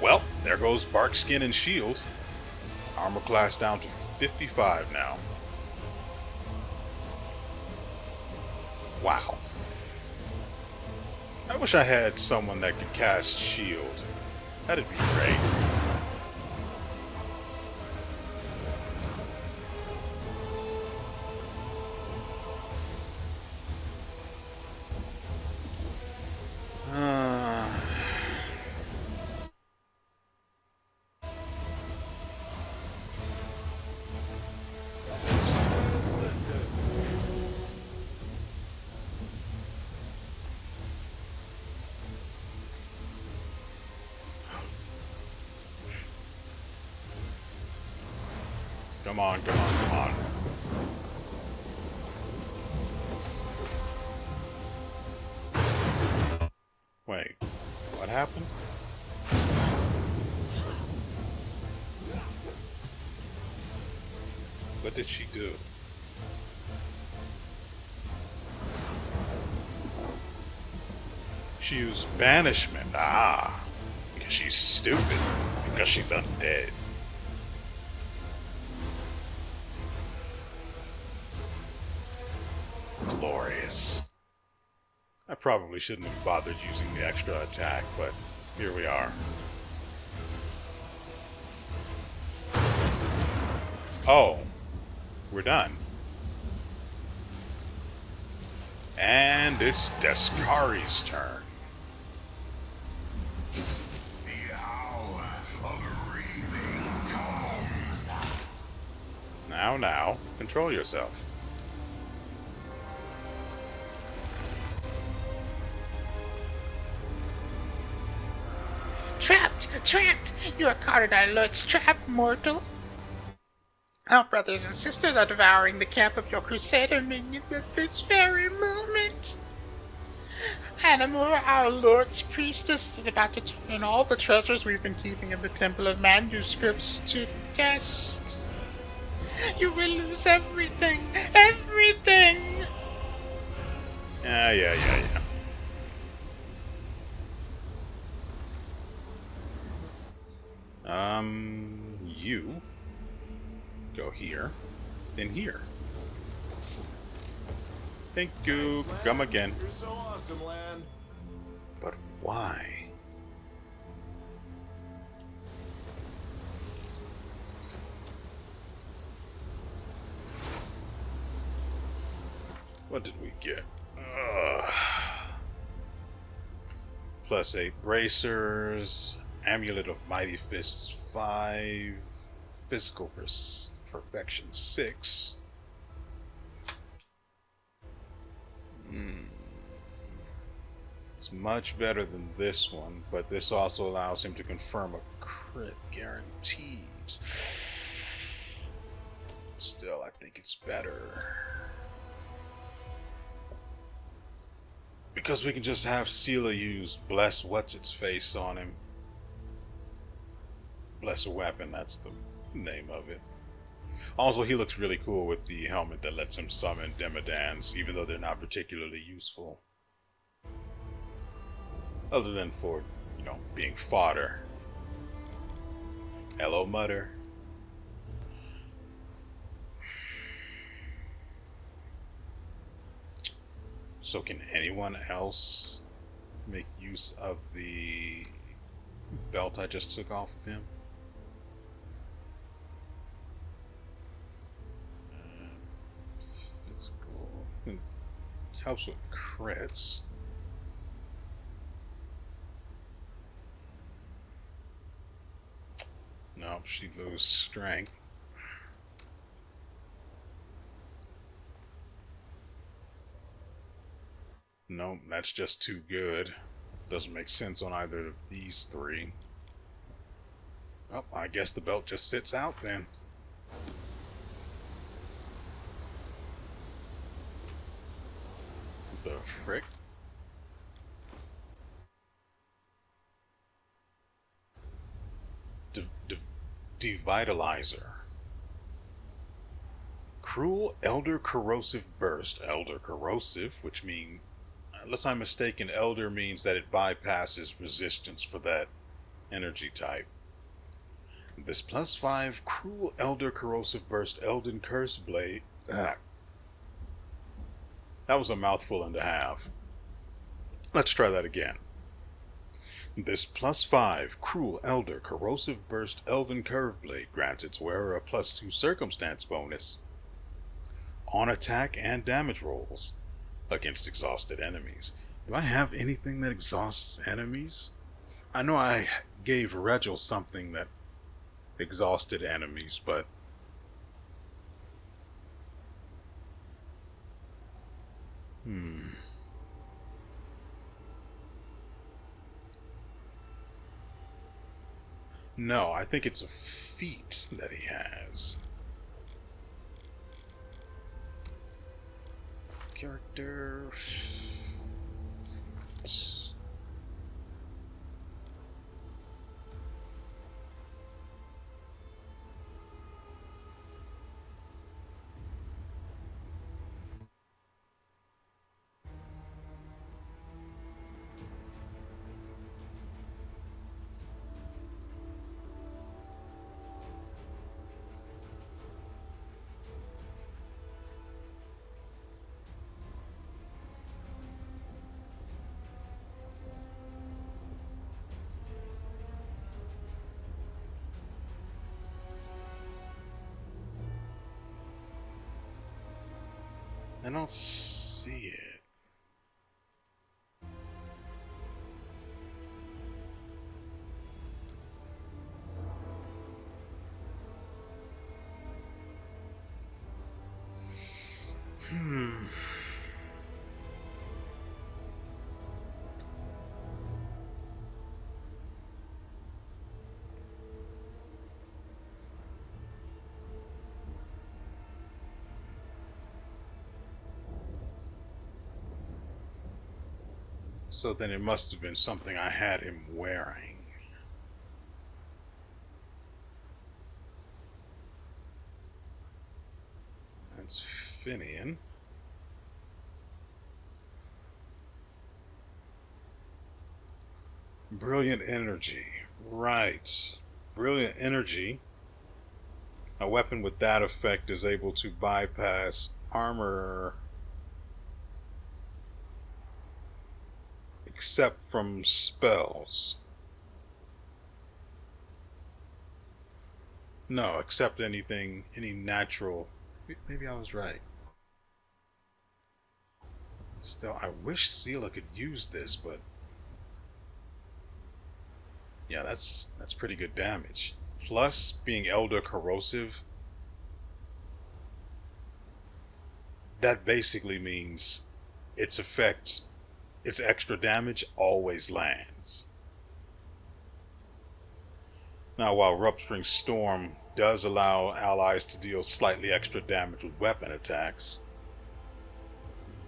Well, there goes Bark Skin and Shield. Armor class down to 55 now. Wow. I wish I had someone that could cast Shield. That'd be great. Come on, come on, come on. Wait, what happened? What did she do? She used banishment. Ah, because she's stupid. Because she's undead. Glorious. I probably shouldn't have bothered using the extra attack, but here we are. Oh, we're done. And it's Descari's turn. The hour of reaping comes. Now, control yourself. Trapped! Trapped! You are caught in our lord's trap, mortal. Our brothers and sisters are devouring the camp of your crusader minions at this very moment. Animur, our lord's priestess, is about to turn all the treasures we've been keeping in the Temple of Manuscripts to dust. You will lose everything! Everything! Yeah. You go here, then here. Thank you. Thanks, Come Lan. again. You're so awesome, Lan. But why? What did we get? +8 bracers, amulet of mighty fists 5, physical perfection 6. It's much better than this one, but this also allows him to confirm a crit guaranteed. Still, I think it's better. Because we can just have Sela use Bless What's-Its-Face on him. Bless a Weapon, that's the name of it. Also, he looks really cool with the helmet that lets him summon Demodans, even though they're not particularly useful. Other than for, being fodder. Hello, Mutter. So can anyone else make use of the belt I just took off of him? Physical. Helps with crits. Nope, she loses strength. Nope, that's just too good. Doesn't make sense on either of these three. Oh, I guess the belt just sits out then. What the frick? Devitalizer. Cruel Elder Corrosive Burst. Elder Corrosive, which means, unless I'm mistaken, Elder means that it bypasses resistance for that energy type. This +5 Cruel Elder Corrosive Burst Elden Curse Blade. That was a mouthful and a half. Let's try that again. This +5 Cruel Elder Corrosive Burst Elven Curve Blade grants its wearer a +2 circumstance bonus on attack and damage rolls against exhausted enemies. Do I have anything that exhausts enemies? I know I gave Virelli something that exhausted enemies, but no, I think it's a feat that he has. Character. I don't see it. So then it must have been something I had him wearing. That's Finian. Brilliant Energy. Right. Brilliant Energy. A weapon with that effect is able to bypass armor except from spells. No, except anything, any natural. Maybe I was right. Still, I wish Seela could use this, but yeah, that's pretty good damage. Plus, being Elder Corrosive, that basically means its effect, its extra damage always lands. Now, while Rupturing Storm does allow allies to deal slightly extra damage with weapon attacks,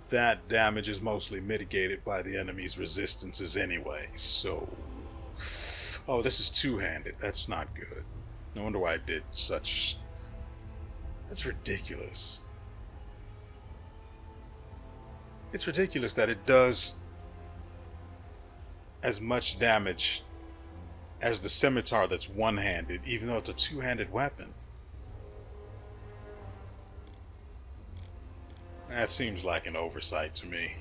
that damage is mostly mitigated by the enemy's resistances anyway, so... Oh, this is two-handed. That's not good. No wonder why I did such... That's ridiculous. It's ridiculous that it does as much damage as the scimitar that's one-handed, even though it's a two-handed weapon. That seems like an oversight to me.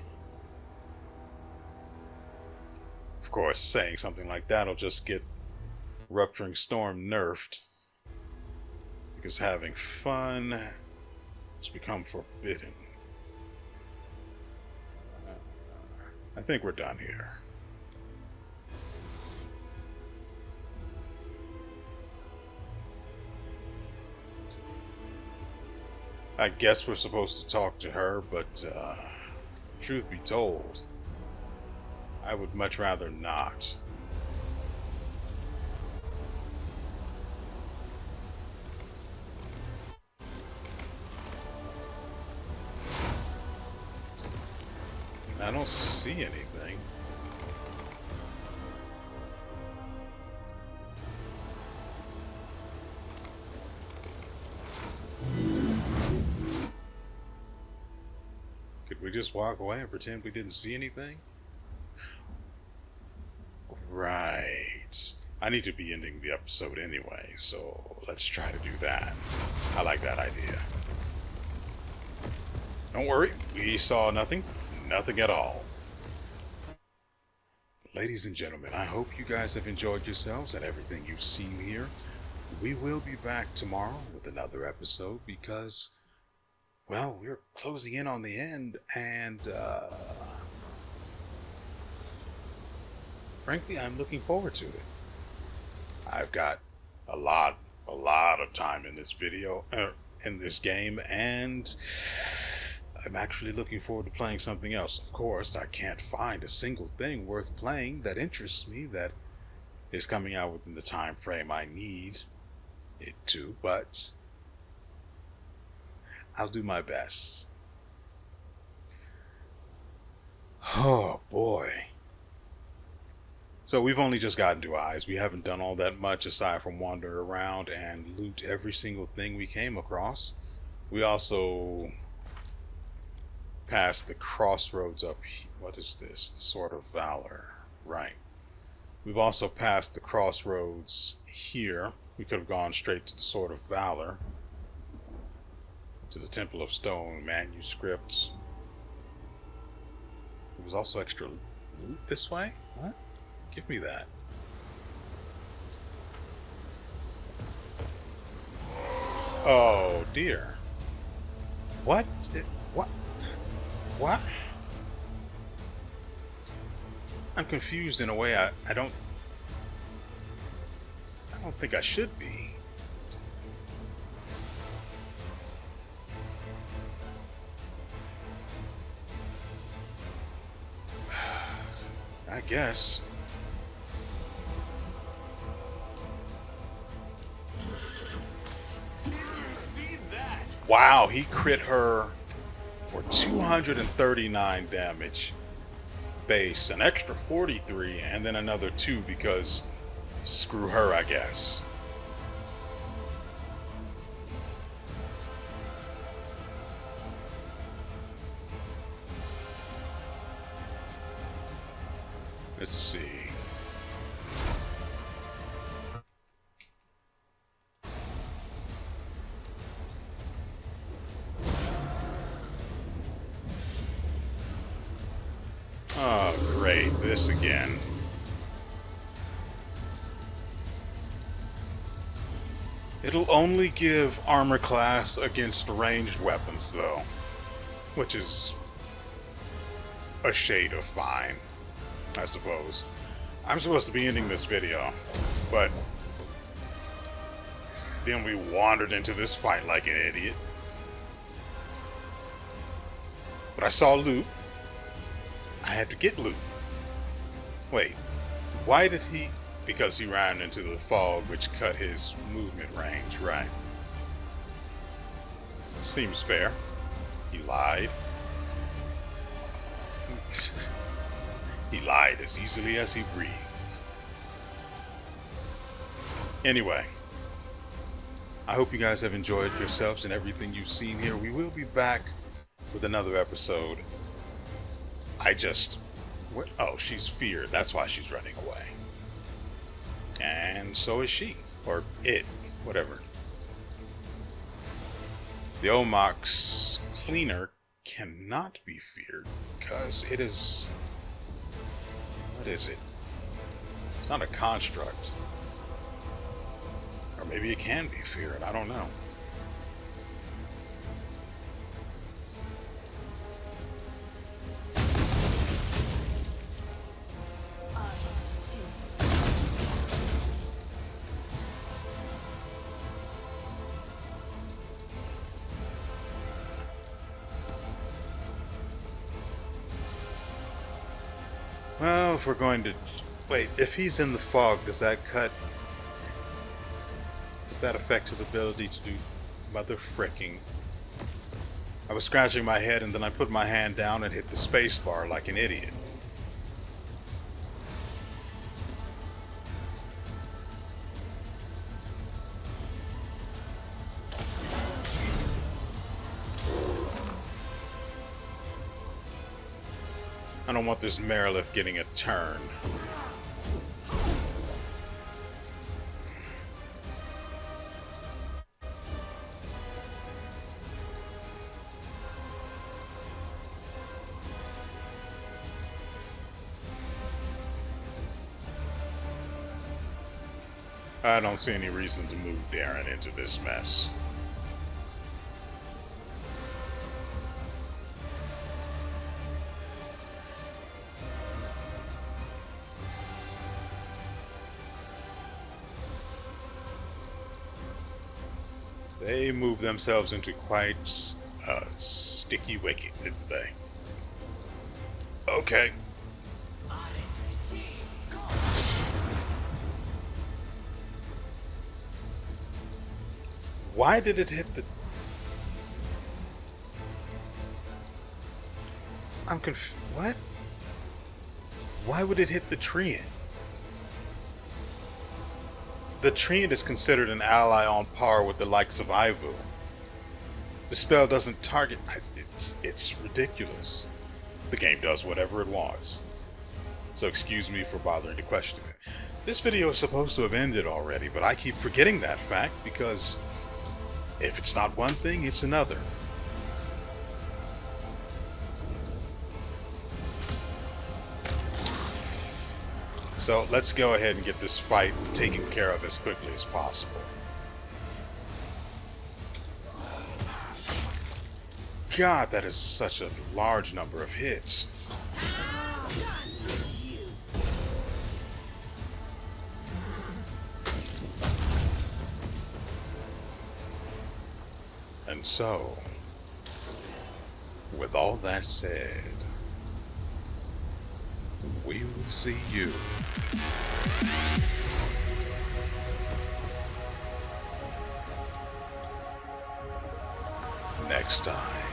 Of course, saying something like that will just get Rupturing Storm nerfed, because having fun has become forbidden. I think we're done here. I guess we're supposed to talk to her, but truth be told, I would much rather not. I don't see anything. we just walk away and pretend we didn't see anything? Right. I need to be ending the episode anyway, so let's try to do that. I like that idea. Don't worry, we saw nothing. Nothing at all. Ladies and gentlemen, I hope you guys have enjoyed yourselves and everything you've seen here. We will be back tomorrow with another episode because, well, we're closing in on the end, and frankly, I'm looking forward to it. I've got a lot of time in this video, in this game, and I'm actually looking forward to playing something else. Of course, I can't find a single thing worth playing that interests me that is coming out within the time frame I need it to, but I'll do my best. Oh boy. So we've only just gotten to Eyes. We haven't done all that much aside from wander around and loot every single thing we came across. We also passed the crossroads up here. What is this? The Sword of Valor. Right. We've also passed the crossroads here. We could have gone straight to the Sword of Valor. To the Temple of Stone manuscripts. There was also extra loot this way? What? Give me that. Oh dear. What? What? What? I'm confused in a way I don't think I should be. I guess. Wow, he crit her for 239 damage base, an extra 43, and then another 2 because screw her, I guess. Let's see. Oh, great. This again. It'll only give armor class against ranged weapons, though, which is a shade of fine, I suppose. I'm supposed to be ending this video, but then we wandered into this fight like an idiot. But I saw loot. I had to get loot. Wait, why did he? Because he ran into the fog, which cut his movement range, right? Seems fair. He lied. He lied as easily as he breathed. Anyway, I hope you guys have enjoyed yourselves and everything you've seen here. We will be back with another episode. What? Oh, she's feared. That's why she's running away. And so is she. Or it. Whatever. The Omox Cleaner cannot be feared because it is... What is it? It's not a construct. Or maybe it can be feared. I don't know. Well, if we're going to... Wait, if he's in the fog, does that affect his ability to do mother fricking? I was scratching my head and then I put my hand down and hit the space bar like an idiot. don't want this Merilith getting a turn. I don't see any reason to move Darren into this mess. They moved themselves into quite a sticky wicket, didn't they? Okay. Why did it hit the... I'm confused. What? Why would it hit the Treant? The Treant is considered an ally on par with the likes of Ivu. The spell doesn't target... It's ridiculous. The game does whatever it wants. So excuse me for bothering to question it. This video is supposed to have ended already, but I keep forgetting that fact because... if it's not one thing, it's another. So let's go ahead and get this fight taken care of as quickly as possible. God, that is such a large number of hits. And so, with all that said, we will see you next time.